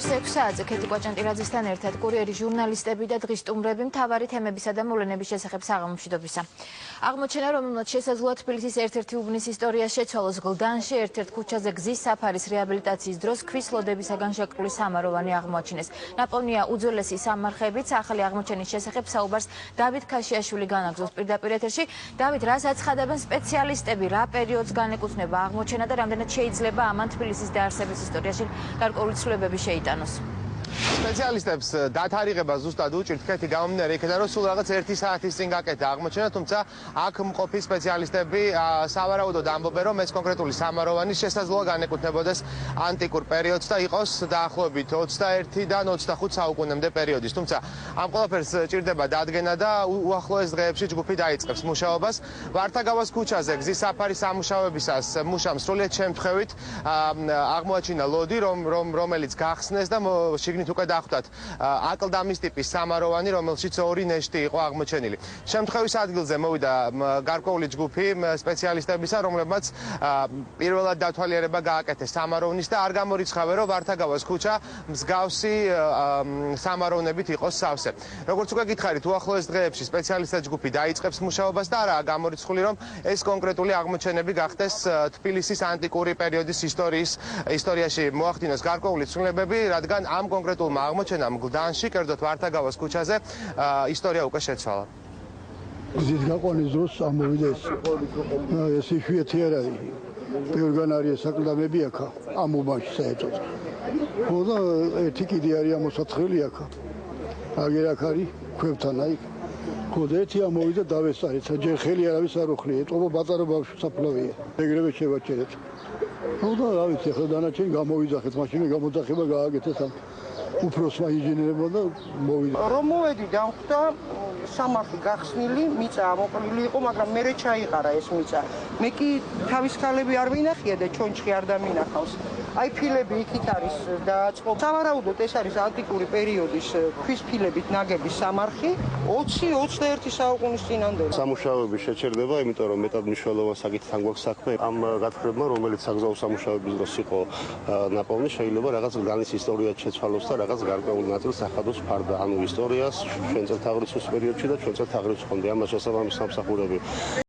Კვირს 6 საათზე ქეთი კვაჭანტირაძესთან ერთად კურიერი ჟურნალისტები და დღის სტუმრები მთავარი თემებისა და მოვლენების შესახებ საღამომშვიდობისა. აღმოჩენა, რომელმაც შესაძლოა თბილისის ერთ-ერთი უბნის ისტორია შეცვალოს გლდანში, ერთ-ერთ ქუჩაზე გზის საფარის რეაბილიტაციის დროს ქვის ლოდებისაგან შეყრული სამაროვანი აღმოაჩინეს. ნაპოვნია უძველესი სამარხებიც. ახალი აღმოჩენის შესახებ საუბარს დავით ქაშიაშვილი განაგზობს პირდაპირ ეთერში. დავით, რას აცხადებენ სპეციალისტები, რა პერიოდს განეკუთვნება აღმოჩენა და რამდენად შეიძლება ამან თბილისის დაარსების ისტორიაში გარკვეული ცვლილებები შეიტანოს? სპეციალისტებს დათარიღება ზუსტად უჭირთ ქეთი გამომდინარე იქიდან, რომ სულ რაღაც 1 საათის წინ გაკეთა აღმოჩენა, თუმცა აქ მყოფი სპეციალისტები სავარაუდოდ ამბობენ, რომ ეს კონკრეტული სამაროვანი შესაძლოა განეკუთვნებოდეს ანტიკურ პერიოდს და იყოს დაახლოებით 21-დან 25 საუკუნემდე პერიოდის. თუმცა ამ ყველაფერს ჭირდება დადგენა და უახლოეს დღეებში ჯგუფი დაიწყებს მუშაობას. ვართაგავას ქუჩაზე გზის საფარის სამუშაოებისას მუშამ სრულიად შემთხვევით აღმოაჩინა ლოდი, რომელიც გახსნეს და შიგნით უკვე დახვდათ აკლდამის ტიპის სამაროვანი, რომელშიც 2 ნეშტი იყო აღმოჩენილი. შემთხვევის ადგილზე მოვიდა გარკვეული ჯგუფი სპეციალისტებისა, რომლებმაც პირველად დათვალიერება გააკეთეს სამაროვნის და არ გამორიცხავენ, რომ ვართაგავას ქუჩა მსგავსი სამაროვნებით იყოს სავსე. როგორც უკვე გითხარით, უახლოეს დღეებში სპეციალისტთა ჯგუფი დაიწყებს მუშაობას და არაა გამორიცხული, რომ ეს კონკრეტული აღმოჩენები გახდეს თბილისის ანტიკური პერიოდის ისტორიაში მოახდინოს გარკვეული ცვლილებები, რადგან ამ კონკრეტულმა აღმოჩენამ გლდანში, კერძოდ ვართაგავას ქუჩაზე, ისტორია უკვე შეცვალა. გზის გაყვანის დროს ამოვიდა ეს იშვიათი არ არის. ბევრგან არის აკლდამები აქ ამ უბანში საერთოდ. ხო და ერთი კიდე არის ამოსაცხელი აქ. აგერ აქ არის ქვებთან აი. ხო და ერთი ამოვიდა დავესწარეთ. ჯერ ხელი არავის არ უხლია. ეტყობა პატარა ბავშვი საფლავია. ეგრევე შევაჩერეთ. ხო და რა ვიცი, ახლა დანარჩენი გამოვიძახეთ, მაშინ გამოძახება გააკეთეს ამ უფროსმა ინჟინერებმა და მოვიდა. რომ მოვედი დამხვდა სამარხი გახსნილი, მიწა ამოყრილი იყო, მაგრამ მე ჩაიყარა ეს მიწა. მე კი თავის ქალები არ ვინახია და ჩონჩხი არ დამინახავს. აი ფილები იქით არის დააწყო. სავარაუდოდ ეს არის ანტიკური პერიოდის ქვის ფილებით ნაგები სამარხი 20-21 საუკუნის წინანდელი. სამუშაოები შეჩერდება, იმიტომ რომ მეტად მნიშვნელოვან საკითხთან გვაქვს საქმე. ამ გათხრებმა, რომელიც საგზაო სამუშაოების დროს იყო ნაპოვნი, შეიძლება რაღაც გლდანის ისტორიაც შეცვალოს და რაღაც გარკვეულ ნაწილს ახადოს ფარდა, ანუ ისტორიას ჩვენ წელთაღრიცხვის პერიოდში და ჩვენ წელთაღრიცხვამდე ამას შესაბამის სამსახურები